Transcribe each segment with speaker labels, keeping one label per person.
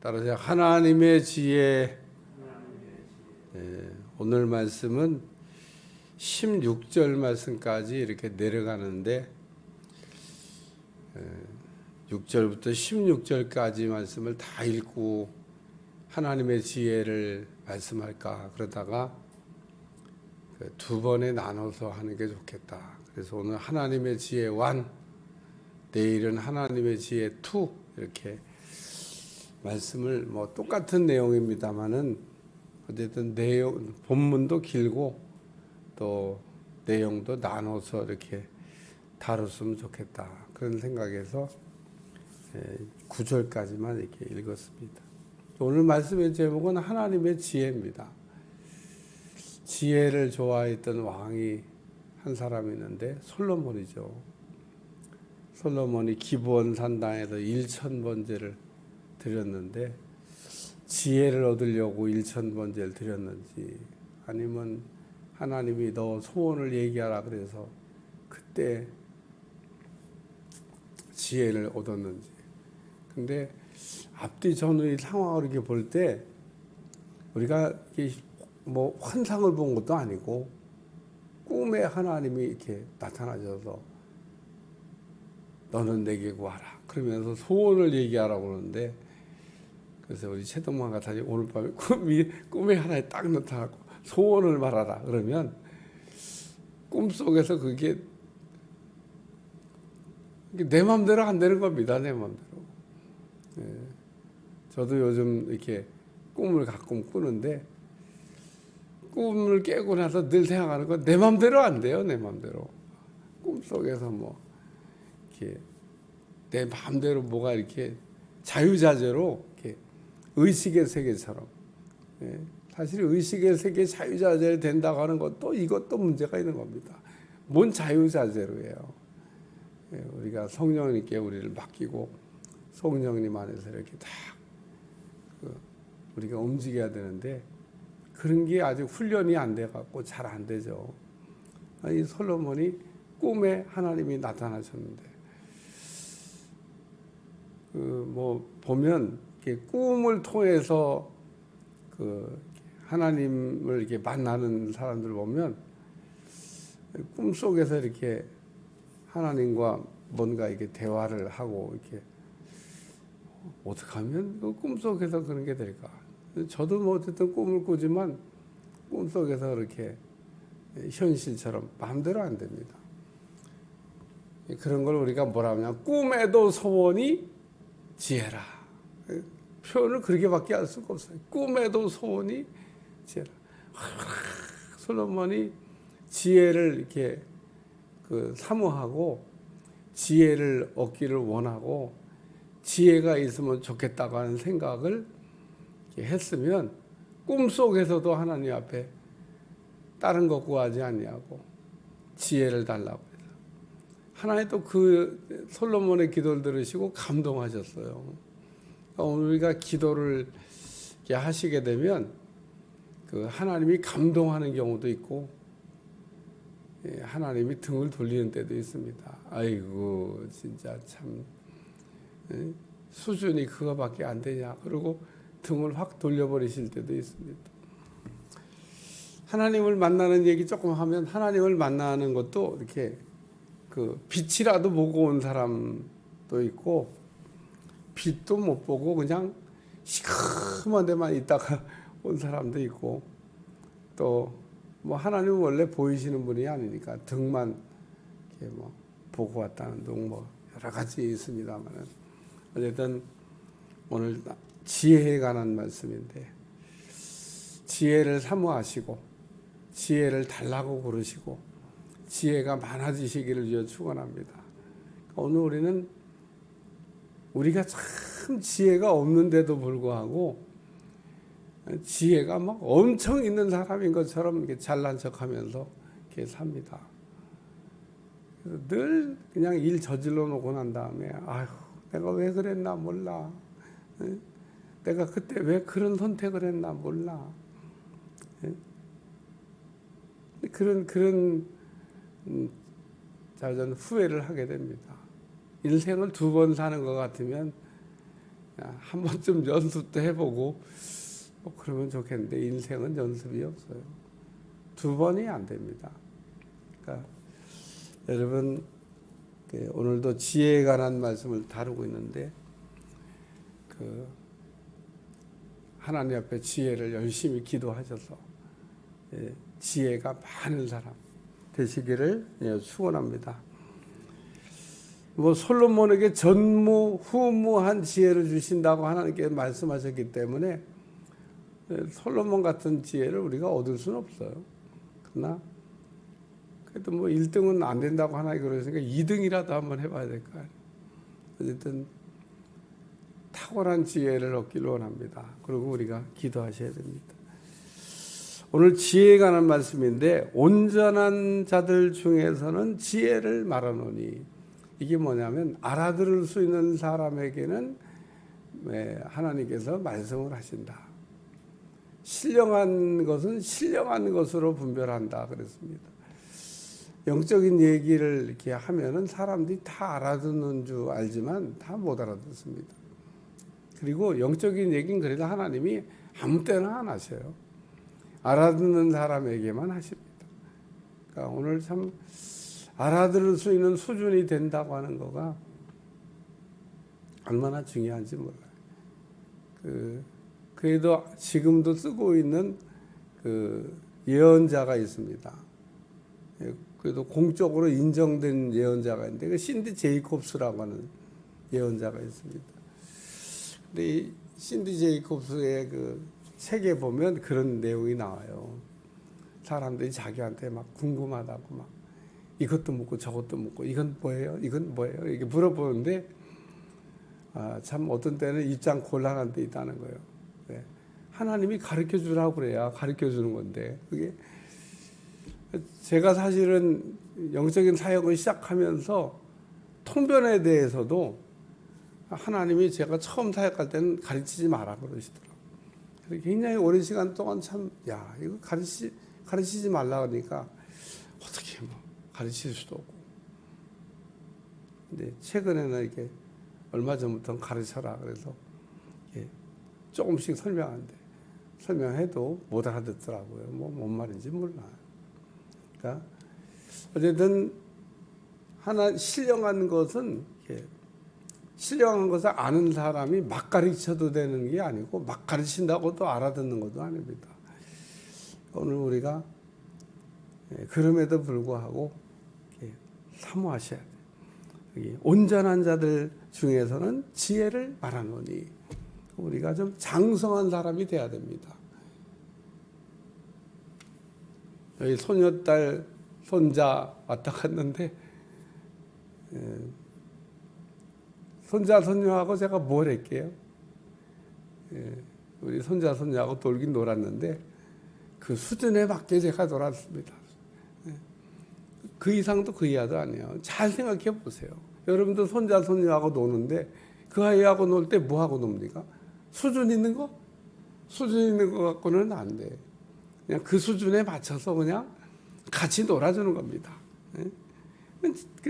Speaker 1: 따라서 하나님의 지혜. 오늘 말씀은 16절 말씀까지 이렇게 내려가는데 6절부터 16절까지 말씀을 다 읽고 하나님의 지혜를 말씀할까 그러다가 두 번에 나눠서 하는 게 좋겠다. 그래서 오늘 하나님의 지혜 1, 내일은 하나님의 지혜 2 이렇게 말씀을 똑같은 내용입니다만은 어쨌든 내용 본문도 길고 또 내용도 나눠서 이렇게 다뤘으면 좋겠다 그런 생각에서 9절까지만 이렇게 읽었습니다. 오늘 말씀의 제목은 하나님의 지혜입니다. 지혜를 좋아했던 왕이 한 사람이 있는데 솔로몬이죠. 솔로몬이 기브온 산당에서 1000번제를 드렸는데 지혜를 얻으려고 1000번제를 드렸는지 아니면 하나님이 너 소원을 얘기하라 그래서 그때 지혜를 얻었는지. 근데 앞뒤 전후의 상황을 이렇게 볼 때 우리가 환상을 본 것도 아니고 꿈에 하나님이 이렇게 나타나셔서 너는 내게 구하라 그러면서 소원을 얘기하라고 그러는데, 그래서 우리 최동만 같아지 오늘 밤에 꿈에 하나에 딱 나타나고 소원을 말하라 그러면 꿈속에서 그게 내 마음대로 안 되는 겁니다. 내 마음대로. 저도 요즘 이렇게 꿈을 가끔 꾸는데 꿈을 깨고 나서 늘 생각하는 건 내 마음대로 안 돼요. 내 마음대로. 꿈속에서 이렇게 내 마음대로 뭐가 이렇게 자유자재로 이렇게 의식의 세계처럼. 사실 의식의 세계 자유자재로 된다고 하는 것도 이것도 문제가 있는 겁니다. 뭔 자유자재로 해요. 우리가 성령님께 우리를 맡기고 성령님 안에서 이렇게 딱 우리가 움직여야 되는데 그런 게 아직 훈련이 안 돼 갖고 잘 안 되죠. 이 솔로몬이 꿈에 하나님이 나타나셨는데 보면 꿈을 통해서 하나님을 이렇게 만나는 사람들 보면 꿈 속에서 이렇게 하나님과 뭔가 이렇게 대화를 하고 이렇게 어떻게 하면 꿈 속에서 그런 게 될까? 저도 어쨌든 꿈을 꾸지만 꿈 속에서 그렇게 현실처럼 마음대로 안 됩니다. 그런 걸 우리가 뭐라 하냐? 꿈에도 소원이 지혜라. 표현을 그렇게밖에 할 수가 없어요. 꿈에도 소원이 지혜라. 솔로몬이 지혜를 이렇게 사모하고 지혜를 얻기를 원하고 지혜가 있으면 좋겠다고 하는 생각을 했으면 꿈속에서도 하나님 앞에 다른 것 구하지 아니하고 지혜를 달라고 해서 하나님 또 그 솔로몬의 기도를 들으시고 감동하셨어요. 오늘 우리가 기도를 하시게 되면 하나님이 감동하는 경우도 있고 하나님이 등을 돌리는 때도 있습니다. 아이고 진짜 참 수준이 그거밖에 안 되냐 그러고 등을 확 돌려버리실 때도 있습니다. 하나님을 만나는 얘기 조금 하면 하나님을 만나는 것도 이렇게 빛이라도 보고 온 사람도 있고 빛도 못 보고 그냥 시커먼 데만 있다가 온 사람도 있고 또 하나님은 원래 보이시는 분이 아니니까 등만 이렇게 보고 왔다는 등 여러 가지 있습니다만은 어쨌든 오늘 지혜에 관한 말씀인데 지혜를 사모하시고 지혜를 달라고 부르시고 지혜가 많아지시기를 위해 축원합니다. 오늘 우리는 우리가 참 지혜가 없는데도 불구하고 지혜가 엄청 있는 사람인 것처럼 이렇게 잘난 척하면서 이렇게 삽니다. 그래서 늘 그냥 일 저질러 놓고 난 다음에 아휴 내가 왜 그랬나 몰라. 내가 그때 왜 그런 선택을 했나 몰라. 그런 자전 후회를 하게 됩니다. 인생을 2번 사는 것 같으면 한 번쯤 연습도 해보고 그러면 좋겠는데 인생은 연습이 없어요. 두 번이 안 됩니다. 그러니까 여러분 오늘도 지혜에 관한 말씀을 다루고 있는데 하나님 앞에 지혜를 열심히 기도하셔서 지혜가 많은 사람 되시기를 축원합니다. 솔로몬에게 전무후무한 지혜를 주신다고 하나님께 말씀하셨기 때문에 솔로몬 같은 지혜를 우리가 얻을 수는 없어요. 그러나 그래도 1등은 안 된다고 하나님 그러시니까 2등이라도 한번 해봐야 될 거 아니에요. 어쨌든 탁월한 지혜를 얻기를 원합니다. 그리고 우리가 기도하셔야 됩니다. 오늘 지혜에 관한 말씀인데 온전한 자들 중에서는 지혜를 말하노니 이게 뭐냐면 알아들을 수 있는 사람에게는 하나님께서 말씀을 하신다. 신령한 것은 신령한 것으로 분별한다 그랬습니다. 영적인 얘기를 이렇게 하면은 사람들이 다 알아듣는 줄 알지만 다 못 알아듣습니다. 그리고 영적인 얘기는 그래도 하나님이 아무 때나 안 하셔요. 알아듣는 사람에게만 하십니다. 그러니까 오늘 참 알아들을 수 있는 수준이 된다고 하는 거가 얼마나 중요한지 몰라요. 그래도 지금도 쓰고 있는 예언자가 있습니다. 그래도 공적으로 인정된 예언자가 있는데 그 신디 제이콥스라고 하는 예언자가 있습니다. 근데 이 신디 제이콥스의 책에 보면 그런 내용이 나와요. 사람들이 자기한테 막 궁금하다고 막 이것도 묻고 저것도 묻고 이건 뭐예요? 이건 뭐예요? 이렇게 물어보는데 참 어떤 때는 입장 곤란한 데 있다는 거예요. 네. 하나님이 가르쳐 주라고 그래야 가르쳐 주는 건데 그게 제가 사실은 영적인 사역을 시작하면서 통변에 대해서도 하나님이 제가 처음 사역할 때는 가르치지 마라 그러시더라고요. 굉장히 오랜 시간 동안 참, 이거 가르치지 말라 그러니까 어떻게 가르칠 수도 없고. 근데 최근에는 이렇게 얼마 전부터 가르쳐라 그래서 조금씩 설명해도 못 알아듣더라고요. 뭔 말인지 몰라요. 그러니까 어쨌든 신령한 것은 아는 사람이 막 가르쳐도 되는 게 아니고 막 가르친다고 또 알아듣는 것도 아닙니다. 오늘 우리가 그럼에도 불구하고 사모하셔야 돼요. 온전한 자들 중에서는 지혜를 말하노니 우리가 좀 장성한 사람이 돼야 됩니다. 여기 손녀딸, 손자 왔다 갔는데 손자, 손녀하고 제가 뭘 할게요? 우리 손자, 손녀하고 놀긴 놀았는데 그 수준에 맞게 제가 놀았습니다. 그 이상도 그 이하도 아니에요. 잘 생각해 보세요. 여러분도 손자, 손녀하고 노는데 그 아이하고 놀 때 뭐하고 놉니까? 수준 있는 거? 수준 있는 거 갖고는 안 돼. 그냥 그 수준에 맞춰서 그냥 같이 놀아주는 겁니다.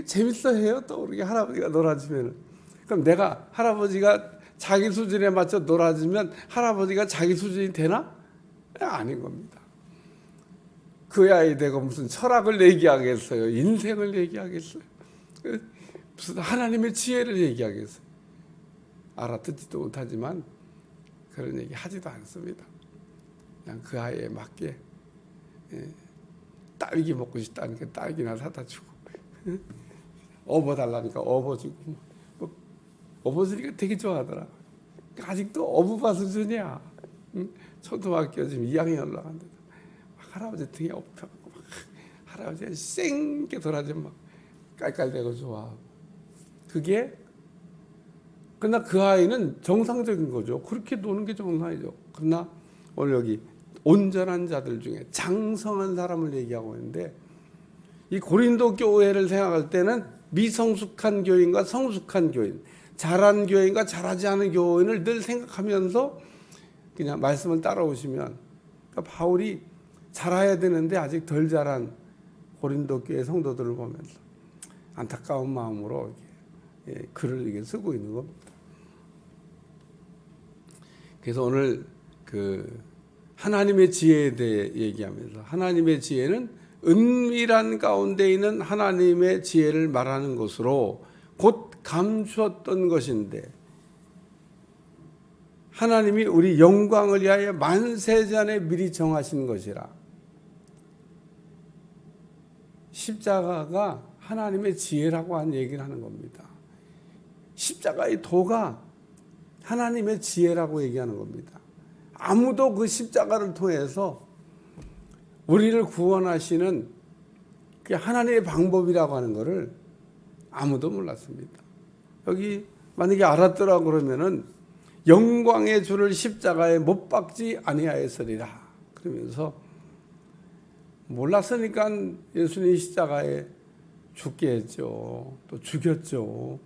Speaker 1: 재밌어 해요. 또 우리 할아버지가 놀아주면. 그럼 내가 할아버지가 자기 수준에 맞춰 놀아주면 할아버지가 자기 수준이 되나? 아닌 겁니다. 그 아이 되고 무슨 철학을 얘기하겠어요? 인생을 얘기하겠어요? 무슨 하나님의 지혜를 얘기하겠어요? 알아듣지도 못하지만 그런 얘기 하지도 않습니다. 그냥 그 아이에 맞게 딸기 먹고 싶다니까 딸기나 사다 주고 업어 달라니까 업어 주고 업어 주니까 되게 좋아하더라. 아직도 어부바 수준이야. 초등학교 지금 2학년 올라간다. 할아버지 등에 업혀갖고 막 할아버지가 쌩게 돌아지면 막 깔깔대고 좋아하고 그게 그러나 그 아이는 정상적인 거죠. 그렇게 노는 게 정상이죠. 그러나 오늘 여기 온전한 자들 중에 장성한 사람을 얘기하고 있는데 이 고린도 교회를 생각할 때는 미성숙한 교인과 성숙한 교인, 잘한 교인과 잘하지 않은 교인을 늘 생각하면서 그냥 말씀을 따라오시면 그러니까 바울이 잘해야 되는데 아직 덜 잘한 고린도 교회 성도들을 보면서 안타까운 마음으로 글을 이게 쓰고 있는 겁니다. 그래서 오늘 그 하나님의 지혜에 대해 얘기하면서 하나님의 지혜는 은밀한 가운데 있는 하나님의 지혜를 말하는 것으로 곧 감추었던 것인데 하나님이 우리 영광을 위하여 만세전에 미리 정하신 것이라. 십자가가 하나님의 지혜라고 한 얘기를 하는 겁니다. 십자가의 도가 하나님의 지혜라고 얘기하는 겁니다. 아무도 그 십자가를 통해서 우리를 구원하시는 그 하나님의 방법이라고 하는 것을 아무도 몰랐습니다. 여기 만약에 알았더라 그러면은 영광의 주를 십자가에 못 박지 아니하였으리라. 그러면서 몰랐으니까 예수님 십자가에 죽게 했죠. 또 죽였죠.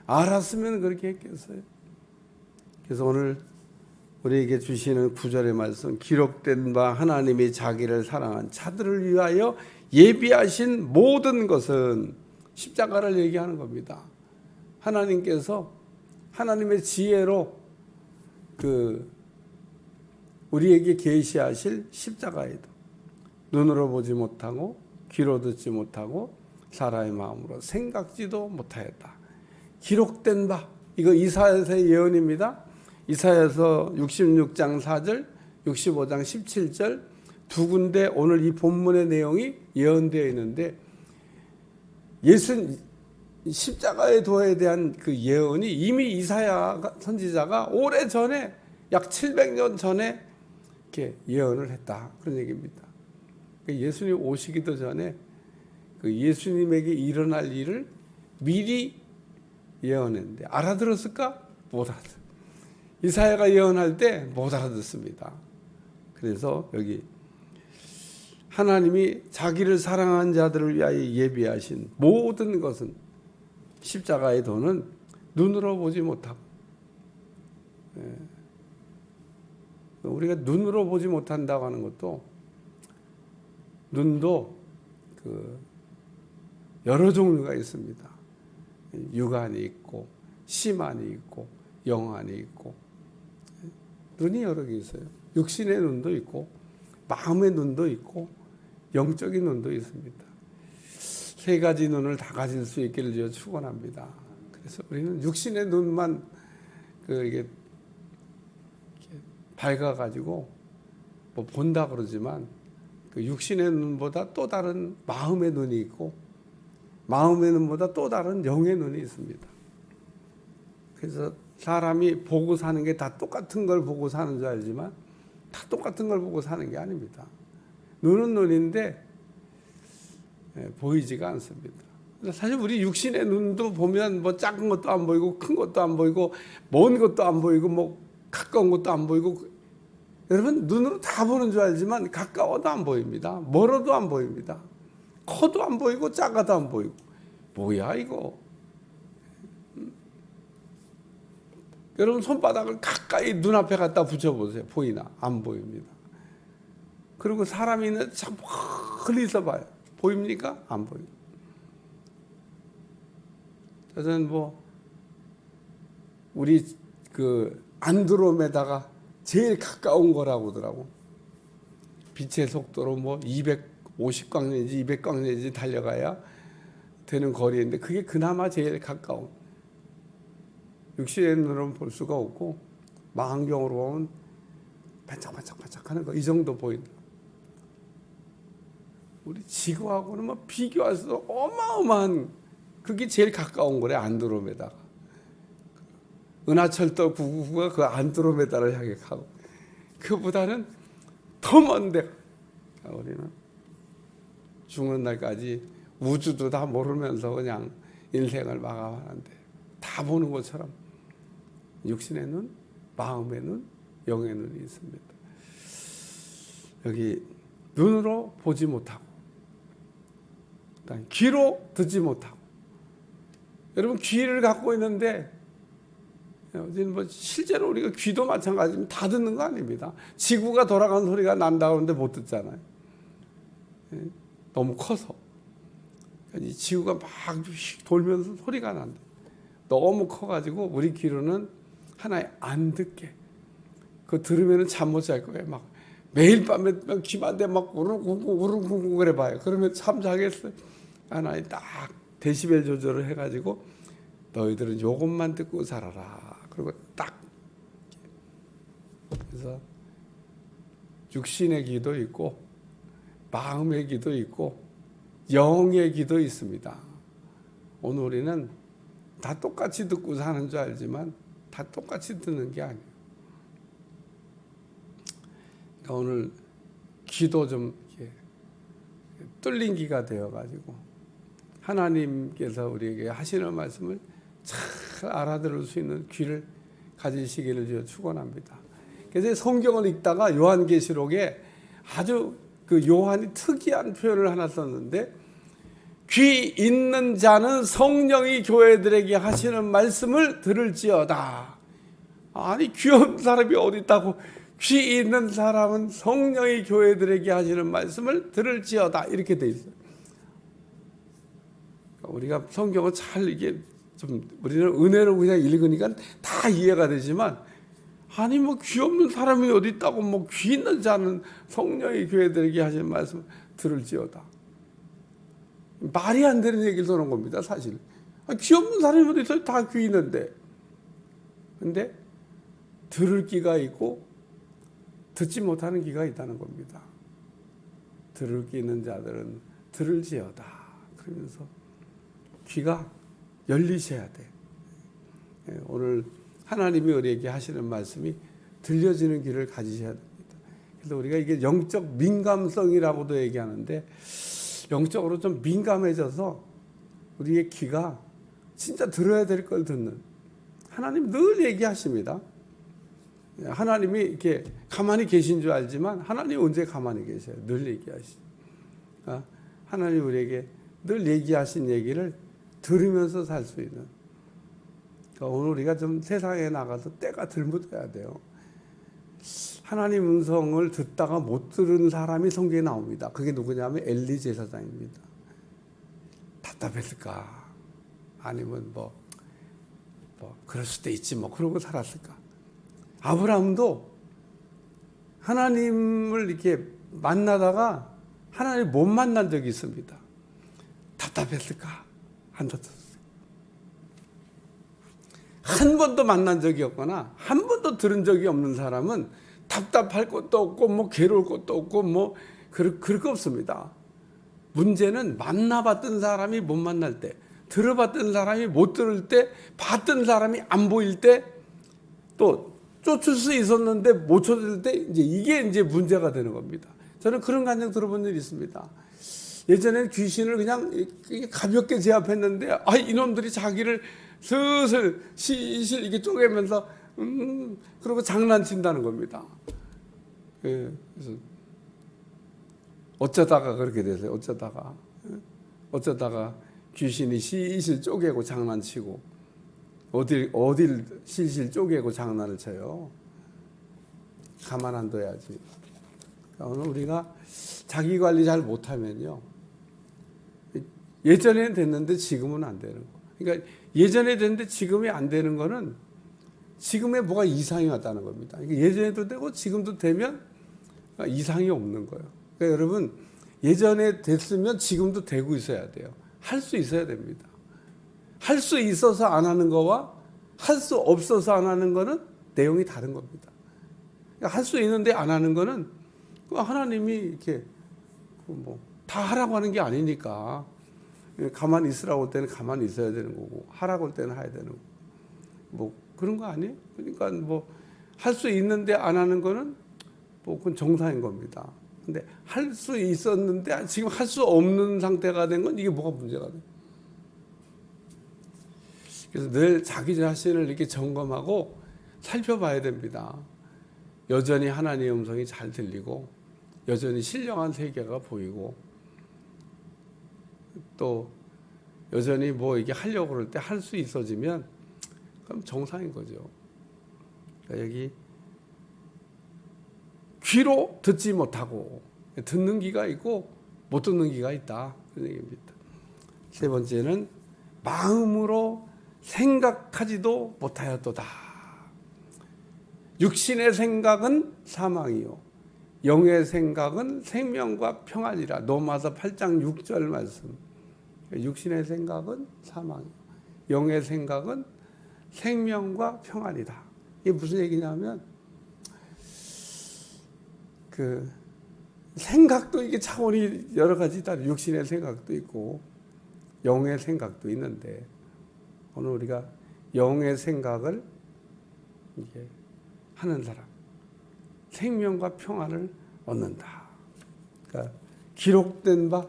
Speaker 1: 알았으면 그렇게 했겠어요. 그래서 오늘 우리에게 주시는 구절의 말씀, 기록된 바 하나님이 자기를 사랑한 자들을 위하여 예비하신 모든 것은 십자가를 얘기하는 겁니다. 하나님께서 하나님의 지혜로 우리에게 계시하실 십자가에도 눈으로 보지 못하고 귀로 듣지 못하고 사람의 마음으로 생각지도 못하였다. 기록된 바, 이거 이사야서의 예언입니다. 이사야서 66장 4절, 65장 17절 두 군데 오늘 이 본문의 내용이 예언되어 있는데 예수 십자가의 도에 대한 그 예언이 이미 이사야 선지자가 오래전에 약 700년 전에 이렇게 예언을 했다. 그런 얘기입니다. 예수님 오시기도 전에 그 예수님에게 일어날 일을 미리 예언했는데 알아들었을까? 못 알아들었어요. 이사야가 예언할 때 못 알아듣습니다. 그래서 여기 하나님이 자기를 사랑한 자들을 위하여 예비하신 모든 것은 십자가의 도는 눈으로 보지 못하고 우리가 눈으로 보지 못한다고 하는 것도 눈도 여러 종류가 있습니다. 육안이 있고 심안이 있고 영안이 있고 눈이 여러 개 있어요. 육신의 눈도 있고 마음의 눈도 있고 영적인 눈도 있습니다. 세 가지 눈을 다 가질 수 있기를 주여 축원합니다. 그래서 우리는 육신의 눈만 이게 밝아가지고 뭐 본다 그러지만 그 육신의 눈보다 또 다른 마음의 눈이 있고 마음의 눈보다 또 다른 영의 눈이 있습니다. 그래서 사람이 보고 사는 게 다 똑같은 걸 보고 사는 줄 알지만 다 똑같은 걸 보고 사는 게 아닙니다. 눈은 눈인데 보이지가 않습니다. 사실 우리 육신의 눈도 보면 뭐 작은 것도 안 보이고 큰 것도 안 보이고 먼 것도 안 보이고 뭐 가까운 것도 안 보이고 여러분 눈으로 다 보는 줄 알지만 가까워도 안 보입니다. 멀어도 안 보입니다. 커도 안 보이고 작아도 안 보이고 뭐야 이거. 여러분 손바닥을 가까이 눈앞에 갖다 붙여보세요. 보이나? 안 보입니다. 그리고 사람이 있는데 참 멀리서 봐요. 보입니까? 안 보입니다. 저는 우리 안드로메다가 제일 가까운 거라고 하더라고. 빛의 속도로 250광년인지 200광년인지 달려가야 되는 거리인데 그게 그나마 제일 가까운. 육신의 눈으로는 볼 수가 없고 망원경으로 보면 반짝반짝반짝하는 거 이 정도 보인다. 우리 지구하고는 비교할 수 어마어마한 그게 제일 가까운 거래. 안드로메다가 은하철도 999가 그 안드로메다를 향해 가고 그보다는 더 먼데 우리는 죽는 날까지 우주도 다 모르면서 그냥 인생을 마감하는데 다 보는 것처럼 육신의 눈, 마음의 눈, 영의 눈이 있습니다. 여기 눈으로 보지 못하고 귀로 듣지 못하고 여러분 귀를 갖고 있는데 실제로 우리가 귀도 마찬가지입니다. 다 듣는 거 아닙니다. 지구가 돌아가는 소리가 난다고 하는데 못 듣잖아요. 너무 커서 이 지구가 막 돌면서 소리가 난다. 너무 커가지고 우리 귀로는 하나에 안 듣게 그거 들으면 잠 못 잘 거예요. 막 매일 밤에 귀만대 막 우릉쿵쿵 그래 봐요. 그러면 참 자겠어요. 하나님 딱 데시벨 조절을 해가지고 너희들은 요것만 듣고 살아라. 그리고 딱 그래서 육신의 기도 있고 마음의 기도 있고 영의 기도 있습니다. 오늘 우리는 다 똑같이 듣고 사는 줄 알지만 다 똑같이 듣는 게 아니에요. 그러니까 오늘 귀도 좀 이렇게 뚫린 귀가 되어가지고 하나님께서 우리에게 하시는 말씀을 잘 알아들을 수 있는 귀를 가지시기를 주여 축원합니다. 그래서 성경을 읽다가 요한계시록에 아주 그 요한이 특이한 표현을 하나 썼는데, 귀 있는 자는 성령이 교회들에게 하시는 말씀을 들을지어다. 아니 귀 없는 사람이 어디 있다고. 귀 있는 사람은 성령이 교회들에게 하시는 말씀을 들을지어다 이렇게 돼 있어요. 우리가 성경을 잘 이게 좀 우리는 은혜로 그냥 읽으니까 다 이해가 되지만, 아니 뭐 귀 없는 사람이 어디 있다고 뭐 귀 있는 자는 성령이 교회들에게 하시는 말씀 들을지어다. 말이 안 되는 얘기를 하는 겁니다, 사실. 귀 없는 사람이 어디 있어요? 다 귀 있는데. 근데 들을 귀가 있고 듣지 못하는 귀가 있다는 겁니다. 들을 귀 있는 자들은 들을지어다. 그러면서 귀가 열리셔야 돼. 오늘 하나님이 우리에게 하시는 말씀이 들려지는 귀를 가지셔야 됩니다. 그래서 우리가 이게 영적 민감성이라고도 얘기하는데, 영적으로 좀 민감해져서 우리의 귀가 진짜 들어야 될 걸 듣는, 하나님 늘 얘기하십니다. 하나님이 이렇게 가만히 계신 줄 알지만 하나님 언제 가만히 계셔요? 늘 얘기하시죠. 하나님 우리에게 늘 얘기하신 얘기를 들으면서 살 수 있는, 오늘 우리가 좀 세상에 나가서 때가 덜 묻어야 돼요. 하나님 음성을 듣다가 못 들은 사람이 성경에 나옵니다. 그게 누구냐면 엘리 제사장입니다. 답답했을까? 아니면 뭐 그럴 수도 있지 뭐 그러고 살았을까? 아브라함도 하나님을 이렇게 만나다가 하나님 못 만난 적이 있습니다. 답답했을까? 안 답답했을까? 한 번도 만난 적이 없거나 한 번도 들은 적이 없는 사람은 답답할 것도 없고 뭐 괴로울 것도 없고 뭐 그럴 거 없습니다. 문제는 만나봤던 사람이 못 만날 때, 들어봤던 사람이 못 들을 때, 봤던 사람이 안 보일 때, 또 쫓을 수 있었는데 못 쫓을 때, 이게 이제 문제가 되는 겁니다. 저는 그런 간증 들어본 적이 있습니다. 예전에는 귀신을 그냥 가볍게 제압했는데, 이놈들이 자기를 슬슬 시실 이렇게 쪼개면서 그러고 장난친다는 겁니다. 예, 그래서 어쩌다가 그렇게 됐어요. 어쩌다가 귀신이 시실 쪼개고 장난치고 어딜 실실 쪼개고 장난을 쳐요. 가만 안 둬야지. 오늘 우리가 자기 관리 잘 못하면요, 예전에는 됐는데 지금은 안 되는 거. 그러니까 예전에 됐는데 지금이 안 되는 거는 지금에 뭐가 이상이 왔다는 겁니다. 그러니까 예전에도 되고 지금도 되면 이상이 없는 거예요. 그러니까 여러분, 예전에 됐으면 지금도 되고 있어야 돼요. 할 수 있어야 됩니다. 할 수 있어서 안 하는 거와 할 수 없어서 안 하는 거는 내용이 다른 겁니다. 그러니까 할 수 있는데 안 하는 거는 하나님이 이렇게 다 하라고 하는 게 아니니까, 가만히 있으라고 할 때는 가만히 있어야 되는 거고, 하라고 할 때는 해야 되는 거고, 뭐 그런 거 아니에요? 그러니까 할 수 있는데 안 하는 거는 그건 정상인 겁니다. 근데 할 수 있었는데 지금 할 수 없는 상태가 된 건 이게 뭐가 문제가 돼요? 그래서 늘 자기 자신을 이렇게 점검하고 살펴봐야 됩니다. 여전히 하나님의 음성이 잘 들리고, 여전히 신령한 세계가 보이고, 또 여전히 이게 하려고 그럴 때 할 수 있어지면 그럼 정상인 거죠. 그러니까 여기 귀로 듣지 못하고 듣는 귀가 있고 못 듣는 귀가 있다, 그런 얘기입니다. 세 번째는 마음으로 생각하지도 못하였도다. 육신의 생각은 사망이요 영의 생각은 생명과 평안이라. 로마서 8장 6절 말씀. 육신의 생각은 사망이요 영의 생각은 생명과 평안이다. 이게 무슨 얘기냐면 그 생각도 이게 차원이 여러 가지 있다. 육신의 생각도 있고 영의 생각도 있는데 오늘 우리가 영의 생각을 이게 하는 사람 생명과 평안을 얻는다. 그러니까 기록된 바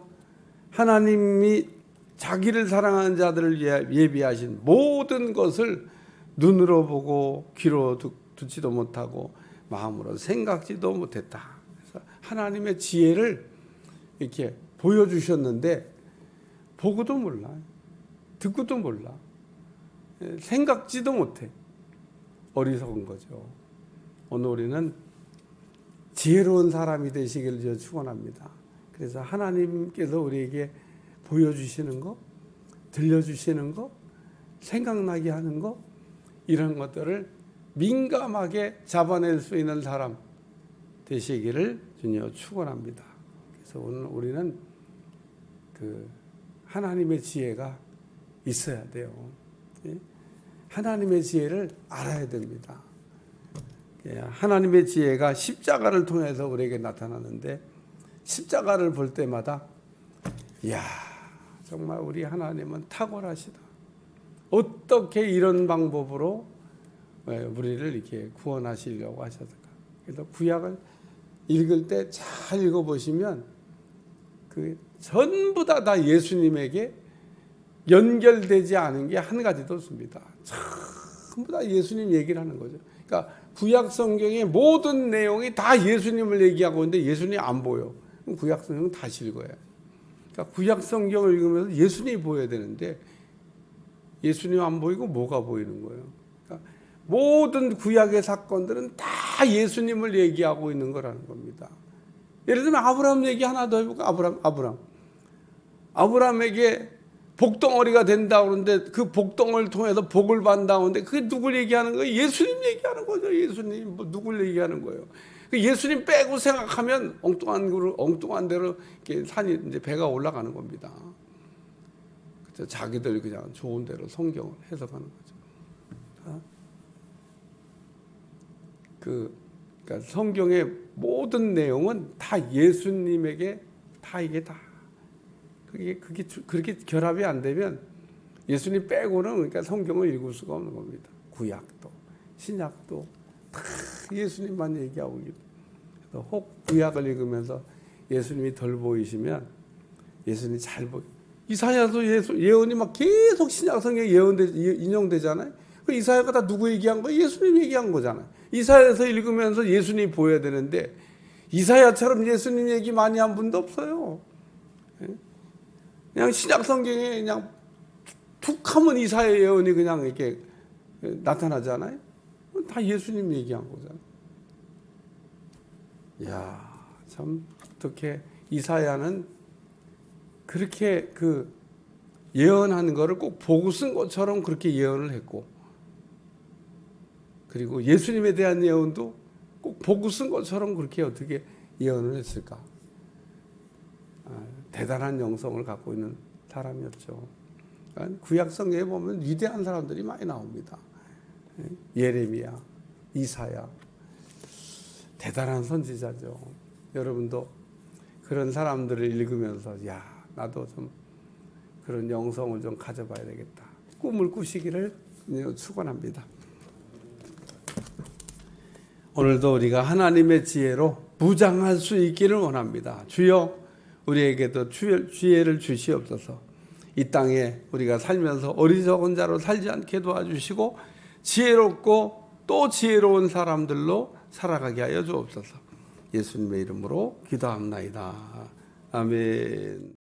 Speaker 1: 하나님이 자기를 사랑하는 자들을 예비하신 모든 것을 눈으로 보고 귀로 듣지도 못하고 마음으로 생각지도 못했다. 그래서 하나님의 지혜를 이렇게 보여주셨는데 보고도 몰라, 듣고도 몰라, 생각지도 못해. 어리석은 거죠. 오늘 우리는 지혜로운 사람이 되시기를 축원합니다. 그래서 하나님께서 우리에게 보여주시는 거, 들려주시는 거, 생각나게 하는 거, 이런 것들을 민감하게 잡아낼 수 있는 사람 되시기를 주님 축원합니다. 그래서 오늘 우리는 그 하나님의 지혜가 있어야 돼요. 하나님의 지혜를 알아야 됩니다. 하나님의 지혜가 십자가를 통해서 우리에게 나타나는데 십자가를 볼 때마다 이야 정말 우리 하나님은 탁월하시다. 어떻게 이런 방법으로 우리를 이렇게 구원하시려고 하셨을까. 그래서 구약을 읽을 때 잘 읽어보시면 그 전부 다 예수님에게 연결되지 않은 게 한 가지도 없습니다. 전부 다 예수님 얘기를 하는 거죠. 그러니까 구약 성경의 모든 내용이 다 예수님을 얘기하고 있는데 예수님이 안 보여. 그럼 구약 성경은 다시 읽어야 해. 그러니까 구약 성경을 읽으면서 예수님이 보여야 되는데 예수님 안 보이고 뭐가 보이는 거예요. 그러니까 모든 구약의 사건들은 다 예수님을 얘기하고 있는 거라는 겁니다. 예를 들면 아브라함 얘기 하나 더 해볼까? 아브라함에게 복덩어리가 된다 그러는데 그 복덩어리를 통해서 복을 받는다는데 그게 누굴 얘기하는 거예요? 예수님 얘기하는 거죠. 예수님 뭐 누굴 얘기하는 거예요? 예수님 빼고 생각하면 엉뚱한 대로 이렇게 산이 이제 배가 올라가는 겁니다. 그래서 자기들이 그냥 좋은 대로 성경을 해석하는 거죠. 그러니까 성경의 모든 내용은 다 예수님에게 다 이게 다 그게 그렇게 결합이 안 되면 예수님 빼고는 그러니까 성경을 읽을 수가 없는 겁니다. 구약도 신약도 다 예수님만 얘기하고 있고 혹 구약을 읽으면서 예수님이 덜 보이시면 예수님이 잘 보이. 이사야도 예언이 막 계속 신약 성경에 인용되잖아요. 그 이사야가 다 누구 얘기한 거예요? 예수님 얘기한 거잖아요. 이사야에서 읽으면서 예수님이 보여야 되는데 이사야처럼 예수님 얘기 많이 한 분도 없어요. 그냥 신약 성경에 그냥 툭하면 이사야 예언이 그냥 이렇게 나타나잖아요. 다 예수님 얘기한 거잖아요. 이야, 참 어떻게 이사야는 그렇게 그 예언하는 거를 꼭 보고 쓴 것처럼 그렇게 예언을 했고, 그리고 예수님에 대한 예언도 꼭 보고 쓴 것처럼 그렇게 어떻게 예언을 했을까? 대단한 영성을 갖고 있는 사람이었죠. 구약 성경에 보면 위대한 사람들이 많이 나옵니다. 예레미야, 이사야, 대단한 선지자죠. 여러분도 그런 사람들을 읽으면서 야, 나도 좀 그런 영성을 좀 가져봐야 되겠다. 꿈을 꾸시기를 축원합니다. 오늘도 우리가 하나님의 지혜로 무장할 수 있기를 원합니다. 주여 우리에게도 지혜를 주시옵소서. 이 땅에 우리가 살면서 어리석은 자로 살지 않게 도와주시고 지혜롭고 또 지혜로운 사람들로 살아가게 하여 주옵소서. 예수님의 이름으로 기도합나이다. 아멘.